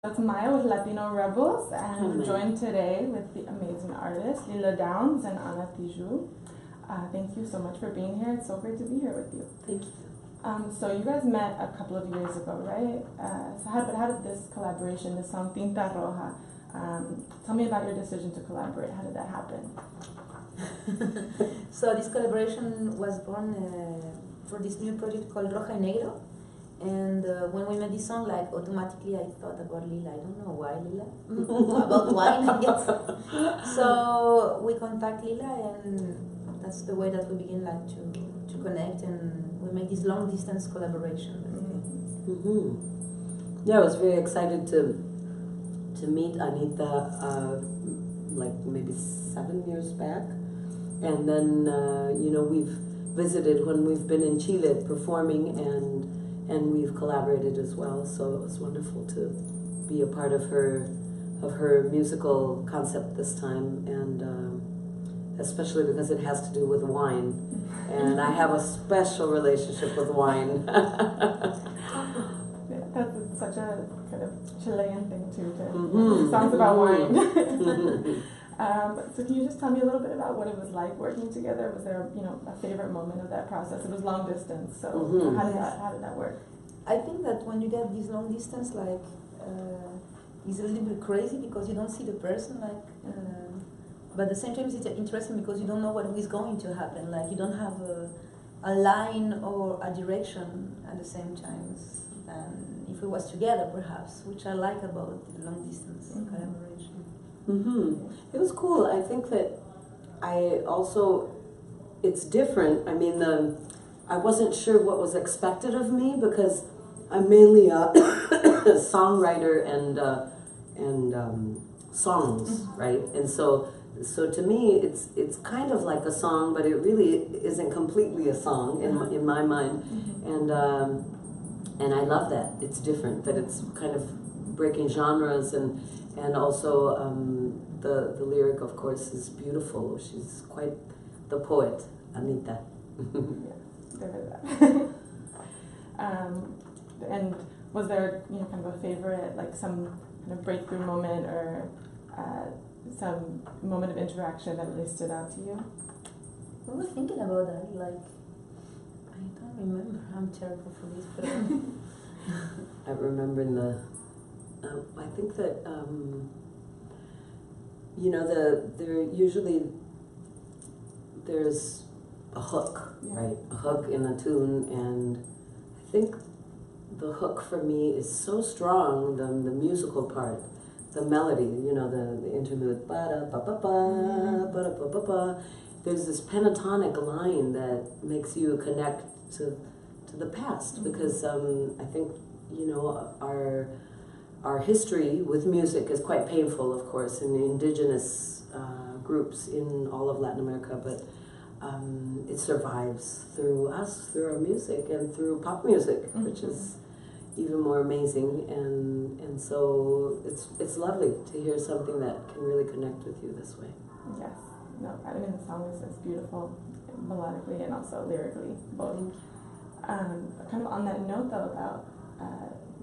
It's Maya with Latino Rebels, and I'm joined today with the amazing artists Lila and Ana Tijoux. Thank you so much for being here. It's so great to be here with you. Thank you. So you guys met a couple of years ago, right? So how did this collaboration, this song Tinta Roja, tell me about your decision to collaborate. How did that happen? So this collaboration was born for this new project called Roja y Negro. And when we made this song, like automatically I thought about Lila. I don't know why Lila. About wine, I guess. So we contact Lila, and that's the way that we begin like to connect, and we make this long distance collaboration. Yeah, I was very excited to meet Anita like maybe 7 years back, and then we've visited when we've been in Chile performing, and we've collaborated as well. So it was wonderful to be a part of her musical concept this time, and especially because it has to do with wine, and I have a special relationship with wine. That's such a kind of Chilean thing too. Songs about wine. So can you just tell me a little bit about what it was like working together? Was there a favorite moment of that process? It was long distance, so how did that work? I think that when you get this long distance, like it's a little bit crazy because you don't see the person, but at the same time it's interesting because you don't know what is going to happen. Like you don't have a line or a direction at the same time than if it was together, perhaps, which I like about the long distance collaboration. It was cool. I think that it's different. I mean, I wasn't sure what was expected of me because I'm mainly a songwriter and songs, right? And so to me, it's kind of like a song, but it really isn't completely a song in my mind, and I love that. It's different, that it's kind of breaking genres, and also the lyric, of course, is beautiful. She's quite the poet, Anita. And was there kind of a favorite, like some kind of breakthrough moment or some moment of interaction that really stood out to you? We were thinking about that, like I don't remember. I'm terrible for this, but I remember I think that there's a hook, right? A hook in a tune, and I think the hook for me is so strong, the musical part, the melody, the interlude, ba-da-ba-ba-ba, ba-da-ba-ba-ba. There's this pentatonic line that makes you connect to the past, because I think, our history with music is quite painful, of course, in the indigenous groups in all of Latin America, but it survives through us, through our music, and through pop music, which is even more amazing, and so it's lovely to hear something that can really connect with you this way. Yes, no, I mean the song is beautiful, melodically and also lyrically, both. Kind of on that note though about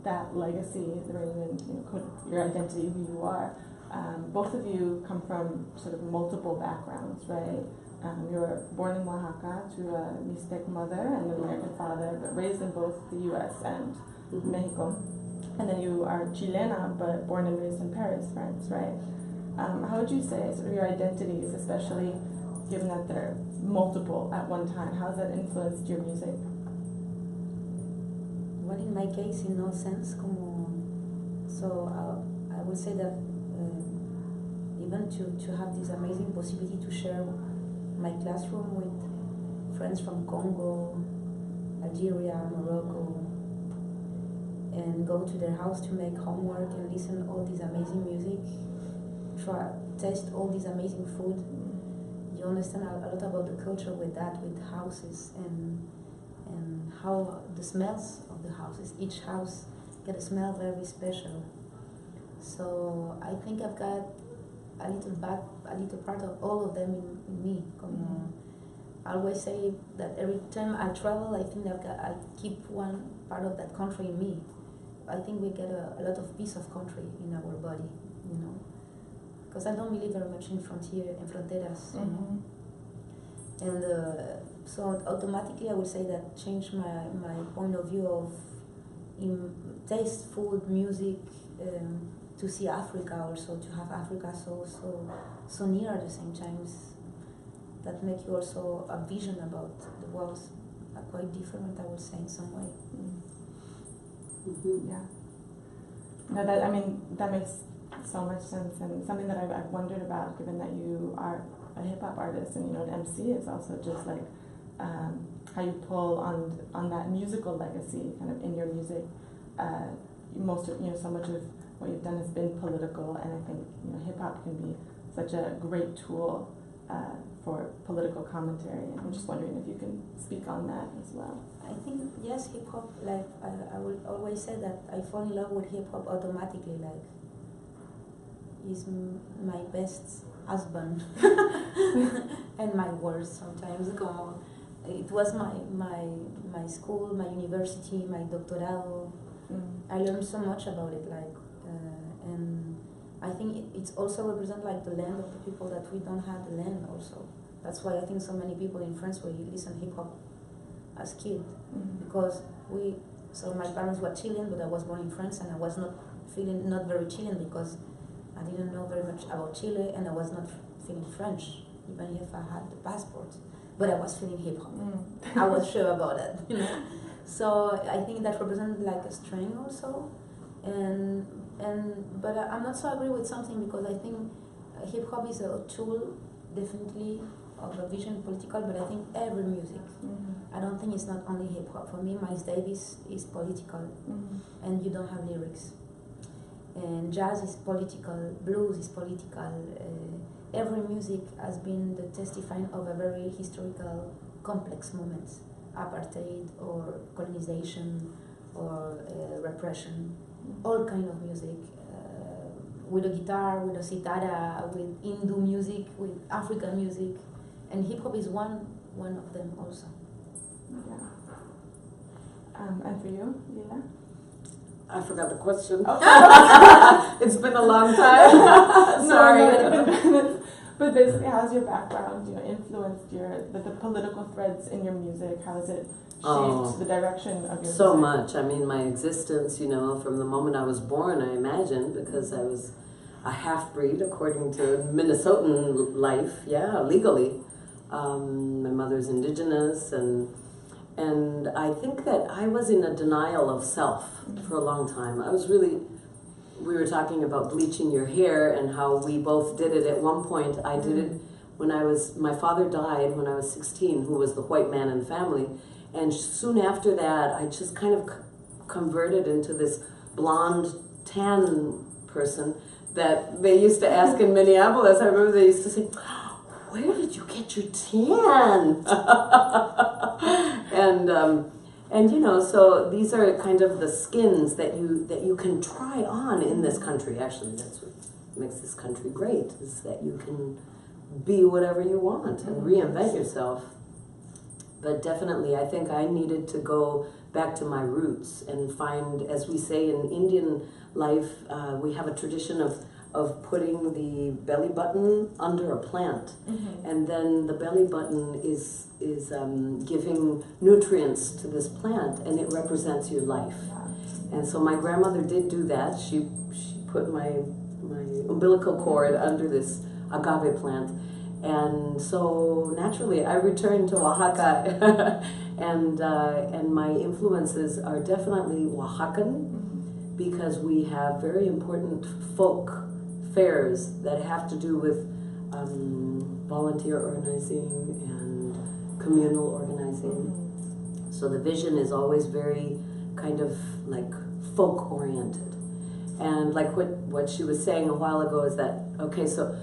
that legacy, your identity, who you are. Both of you come from sort of multiple backgrounds, right? You were born in Oaxaca to a Mixtec mother and an American father, but raised in both the U.S. and Mexico. And then you are Chilena, but born and raised in Paris, France, right? How would you say sort of your identities, especially given that they're multiple at one time, how has that influenced your music? Well, in my case, in no sense, so I would say that even to have this amazing possibility to share my classroom with friends from Congo, Algeria, Morocco, and go to their house to make homework and listen all this amazing music, taste all this amazing food. You understand a lot about the culture with that, with houses and how the smells of the houses. Each house get a smell very special. So I think I've got a little part of all of them in me. I always say that every time I travel, I think that I keep one part of that country in me. I think we get a lot of piece of country in our body, you know. Because I don't believe very much in fronteras, you know. And so automatically I would say that changed my point of view of taste, food, music, to see Africa also, to have Africa so near at the same time. That make you also a vision about the world quite different, I would say, in some way. Yeah. No, that makes so much sense, and something that I've wondered about, given that you are a hip hop artist and an MC, is also just like how you pull on that musical legacy kind of in your music. Most of so much of what you've done has been political, and I think hip hop can be such a great tool for political commentary. And I'm just wondering if you can speak on that as well. I think yes, hip hop. Like I will always say that I fall in love with hip hop automatically. Like he's my best husband and my worst sometimes. It was my school, my university, my doctorado. I learned so much about it, and I think it's also represent like the land of the people that we don't have the land also. That's why I think so many people in France will listen hip hop as kid, because so my parents were Chilean, but I was born in France, and I was not very Chilean because I didn't know very much about Chile, and I was not feeling French, even if I had the passport. But I was feeling hip hop. I was sure about it, So I think that represents like a strength also, but I'm not so agree with something, because I think hip hop is a tool, definitely, of a vision political. But I think every music. I don't think it's not only hip hop. For me, Miles Davis is political, and you don't have lyrics. And jazz is political, blues is political. Every music has been the testifying of a very historical, complex moment. Apartheid or colonization or repression, all kind of music, with a guitar, with a sitara, with Hindu music, with African music, and hip hop is one of them also. Yeah. And for you, Lila? I forgot the question. Oh. It's been a long time. Sorry. But basically, how's your background, influenced the political threads in your music? How has it shaped the direction of your music? So much. I mean, my existence, from the moment I was born, I imagine, because I was a half-breed according to Minnesotan life, legally. My mother's indigenous, and I think that I was in a denial of self for a long time. We were talking about bleaching your hair and how we both did it at one point. I did it when my father died when I was 16, who was the white man in the family. And soon after that, I just kind of converted into this blonde, tan person that they used to ask in Minneapolis. I remember they used to say, "Where did you get your tan?" And so these are kind of the skins that you can try on in this country. Actually, that's what makes this country great, is that you can be whatever you want and reinvent yourself. But definitely, I think I needed to go back to my roots and find, as we say in Indian life, we have a tradition of putting the belly button under a plant, and then the belly button is giving nutrients to this plant, and it represents your life. And so my grandmother did do that. She put my umbilical cord under this agave plant, and so naturally I returned to Oaxaca, and my influences are definitely Oaxacan, because we have very important folk fairs that have to do with volunteer organizing and communal organizing. So the vision is always very kind of like folk oriented. And like what she was saying a while ago is that, okay, so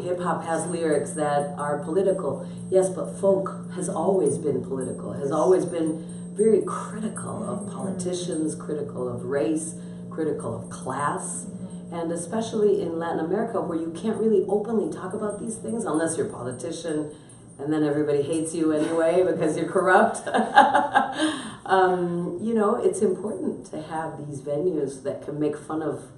hip hop has lyrics that are political. Yes, but folk has always been political, has always been very critical of politicians, critical of race, critical of class. And especially in Latin America, where you can't really openly talk about these things unless you're a politician, and then everybody hates you anyway because you're corrupt. You know, it's important to have these venues that can make fun of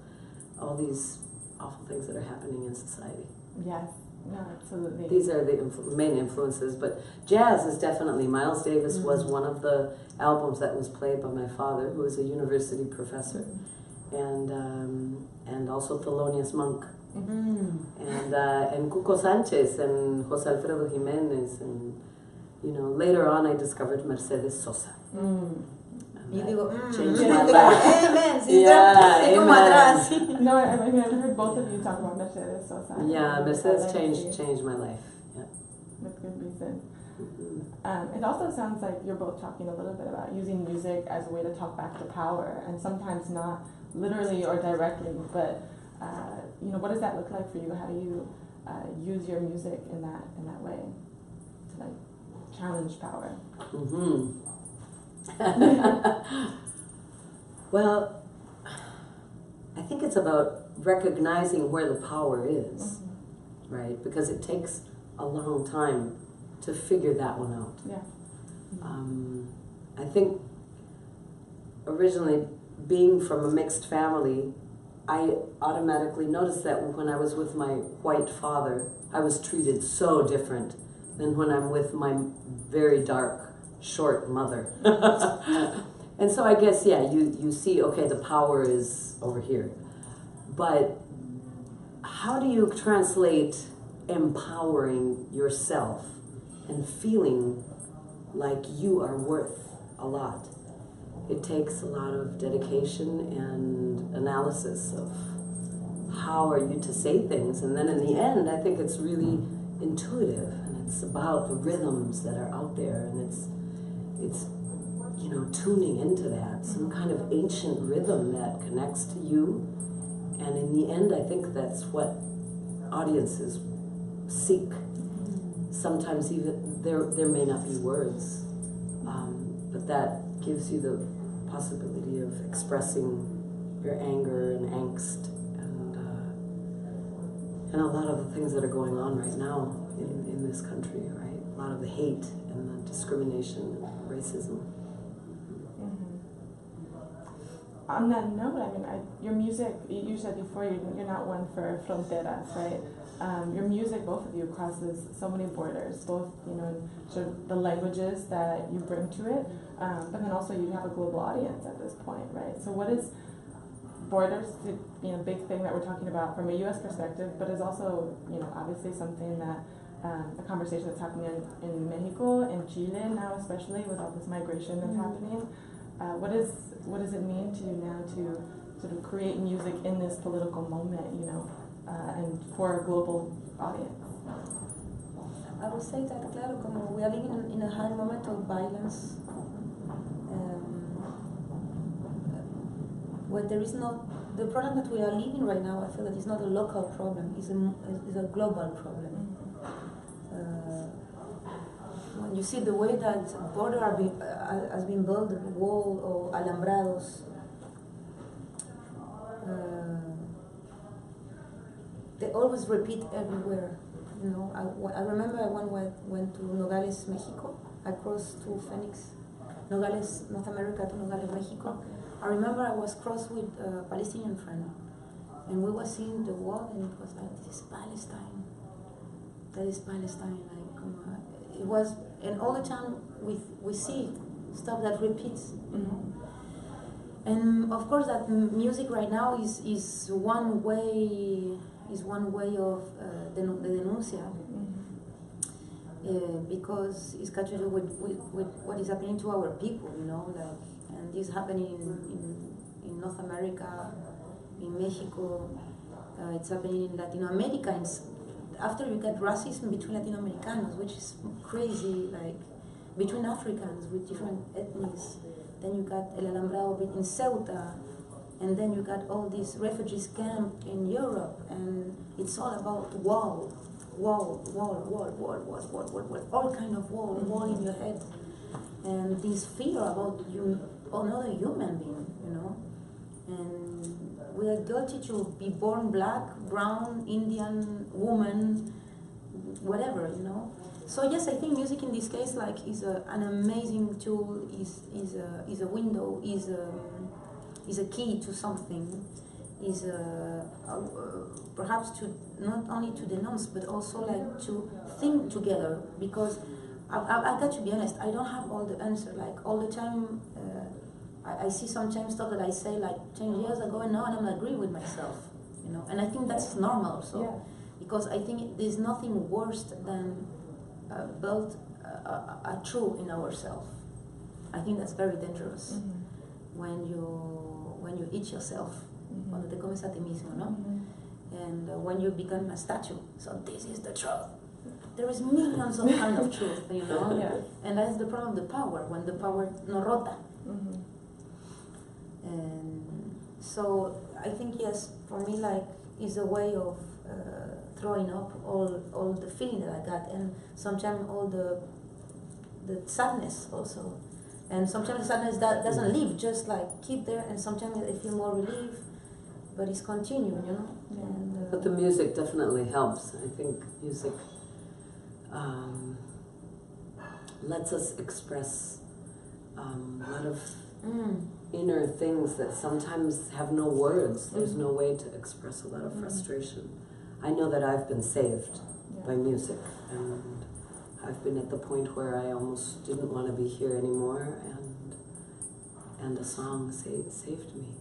all these awful things that are happening in society. Yes, no, absolutely. These are the main influences, but jazz is definitely. Miles Davis was one of the albums that was played by my father, who was a university professor, and also Thelonious Monk, and Cuco Sanchez, and Jose Alfredo Jimenez, and you know, later on I discovered Mercedes Sosa. You digo, changed my life. Amen. Yeah, Como amen. atrás. No, I mean, I've heard both of you talk about Mercedes Sosa. Yeah, Mercedes changed my life. Yeah. With good reason. It also sounds like you're both talking a little bit about using music as a way to talk back to power, and sometimes not literally or directly, but you know, what does that look like for you? How do you use your music in that way to like challenge power? Well, I think it's about recognizing where the power is, right? Because it takes a long time to figure that one out. Yeah. I think originally, being from a mixed family, I automatically noticed that when I was with my white father, I was treated so different than when I'm with my very dark, short mother. And so I guess, yeah, you see, okay, the power is over here. But how do you translate empowering yourself and feeling like you are worth a lot? It takes a lot of dedication and analysis of how are you to say things. And then in the end, I think it's really intuitive, and it's about the rhythms that are out there, and it's you know, tuning into that, some kind of ancient rhythm that connects to you. And in the end, I think that's what audiences seek. Sometimes even there may not be words, but that gives you the possibility of expressing your anger and angst and a lot of the things that are going on right now in this country, right? A lot of the hate and the discrimination and racism. On that note, I mean, your music, you said before you're not one for fronteras, right? Your music, both of you, crosses so many borders, both, you know, sort of the languages that you bring to it, but then also you have a global audience at this point, right? So what is borders, you know, big thing that we're talking about from a U.S. perspective, but is also, you know, obviously something that, a conversation that's happening in Mexico, in Chile now especially, with all this migration that's happening. What does it mean to you now to sort of create music in this political moment, you know, and for a global audience? I would say that, claro, como we are living in a high moment of violence, where there is not, the problem that we are living right now, I feel that it's not a local problem, it's a global problem. When you see the way that border has been built, wall or alambrados, they always repeat everywhere. You know, I remember I went to Nogales, Mexico. I crossed to Phoenix, Nogales, North America to Nogales, Mexico. I remember I was crossed with a Palestinian friend, and we were seeing the wall, and it was like, this is Palestine. That is Palestine. Like, it was, and all the time we see stuff that repeats. And of course, that music right now is one way of the denuncia, because it's got to do with what is happening to our people, you know, like, and this happening in North America, in Mexico, it's happening in Latin America. After you get racism between Latin Americanos, which is crazy, like between Africans with different ethnies. Then you got El Alambrado in Ceuta, and then you got all these refugees camp in Europe, and it's all about wall, all kind of wall in your head, and this fear about you, another human being, you know, and we are guilty to be born black, brown, Indian, woman, whatever, you know. So yes, I think music in this case like is an amazing tool, is a window, is a key to something, is perhaps to not only to denounce but also like to think together, because I got to be honest, I don't have all the answer. Like all the time, I see sometimes stuff that I say like 10 years ago and now, and I'm agree with myself, you know. And I think that's normal. So, because I think there's nothing worse than build a truth in ourselves. I think that's very dangerous when you eat yourself. Cuando te comes a ti mismo, no? And when you become a statue. So this is the truth. There is millions of kind of truth, you know. And that's the problem of the power, when the power no rota. And so I think yes, for me like is a way of throwing up all the feeling that I got, and sometimes all the sadness also, and sometimes the sadness that doesn't leave, just like keep there, and sometimes I feel more relief, but it's continuing, you know. And, but the music definitely helps. I think music lets us express a lot of inner things that sometimes have no words. There's no way to express a lot of frustration. I know that I've been saved by music, and I've been at the point where I almost didn't want to be here anymore, and a song saved me.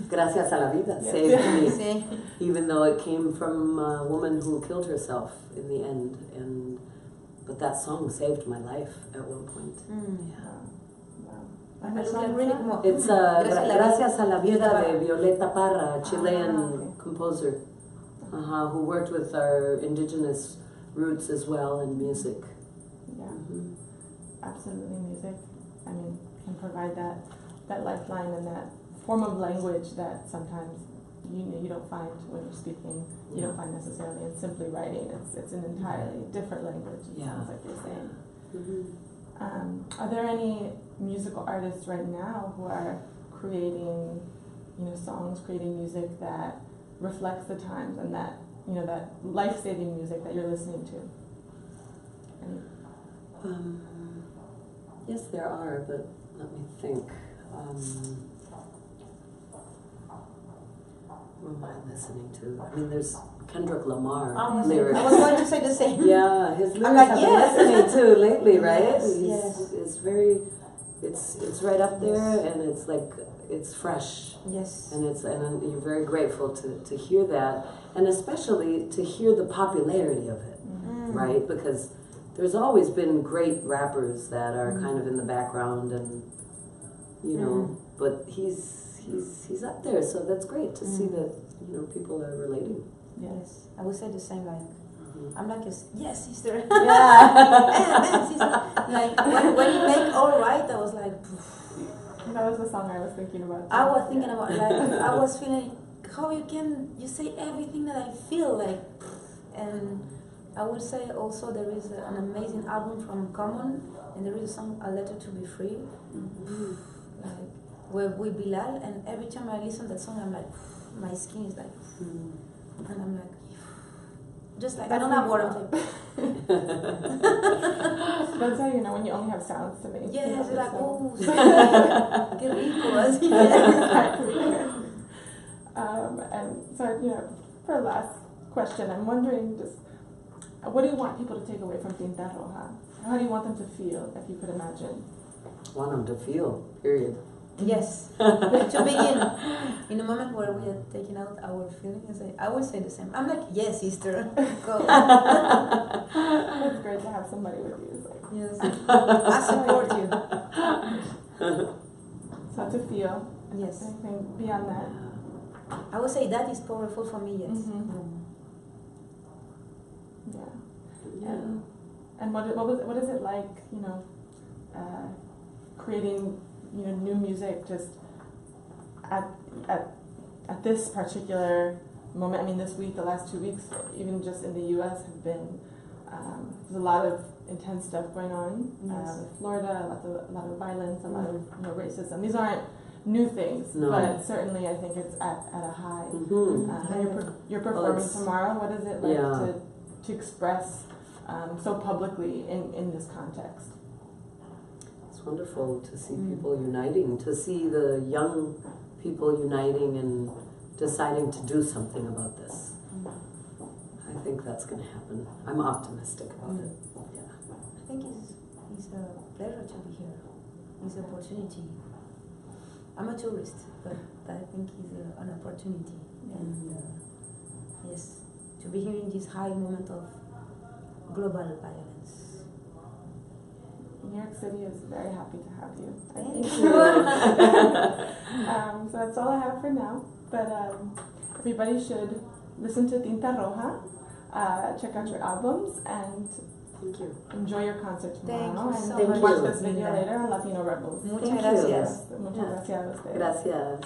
Gracias a la vida saved me, even though it came from a woman who killed herself in the end, but that song saved my life at one point. It's Gracias a la Vida de Violeta Parra, a Chilean composer who worked with our indigenous roots as well in music. Absolutely, music, I mean, can provide that lifeline and that form of language that sometimes you don't find when you're speaking, you don't find necessarily in simply writing. It's an entirely different language, it sounds like you're saying. Are there any musical artists right now who are creating, songs, creating music that reflects the times, and that, that life-saving music that you're listening to? Yes, there are, but let me think. Who am I listening to? I mean, there's Kendrick Lamar lyrics. I was going to say the same. Yeah, his lyrics I've been listening to lately, right? Yes. It's very, it's right up there, and it's like, it's fresh. Yes. And you're very grateful to hear that, and especially to hear the popularity of it, right? Because there's always been great rappers that are kind of in the background, and but he's up there, so that's great to see that people are relating. Yes, I would say the same. Like I'm like yes, sister. Yeah. Sister. Like when you make All Right, I was like. That was the song I was thinking about. I was thinking about like I was feeling how you say everything that I feel like, and I would say also there is an amazing album from Common, and there is a song A Letter to Be Free, like with Bilal, and every time I listen to that song I'm like my skin is like, and I'm like just like I don't have words. That's how you know when you only have sounds to make. Yeah, it's like oh, qué rico. And so for a last question, I'm wondering just what do you want people to take away from Tinta Roja? How do you want them to feel, if you could imagine? Want them to feel, period. Yes. To begin, in a moment where we are taking out our feelings, I would say the same. I'm like, yes, sister, go. It's great to have somebody with you. Yes, I support you. So to feel. Yes. Anything beyond that? I would say that is powerful for me. Yes. Yeah. And what is it like? Creating new music just at this particular moment. I mean, this week, the last 2 weeks, even just in the U.S. have been there's a lot of intense stuff going on. Florida, a lot of violence, a lot of racism. These aren't new things, but certainly I think it's at a high. You're performing tomorrow. What is it like to express so publicly in this context. It's wonderful to see people uniting, to see the young people uniting and deciding to do something about this. I think that's going to happen. I'm optimistic about it. Yeah. I think it's a pleasure to be here. It's an opportunity. I'm a tourist, but I think it's an opportunity. And yes, to be here in this high moment of global violence. New York City is very happy to have you. I Thank think. you. So that's all I have for now. But everybody should listen to Tinta Roja, check out your albums, and Thank you. enjoy your concert tomorrow. Thank you so and much. watch this video later on Latino Rebels. Muchas Thank you. gracias. Muchas gracias a ustedes. Gracias.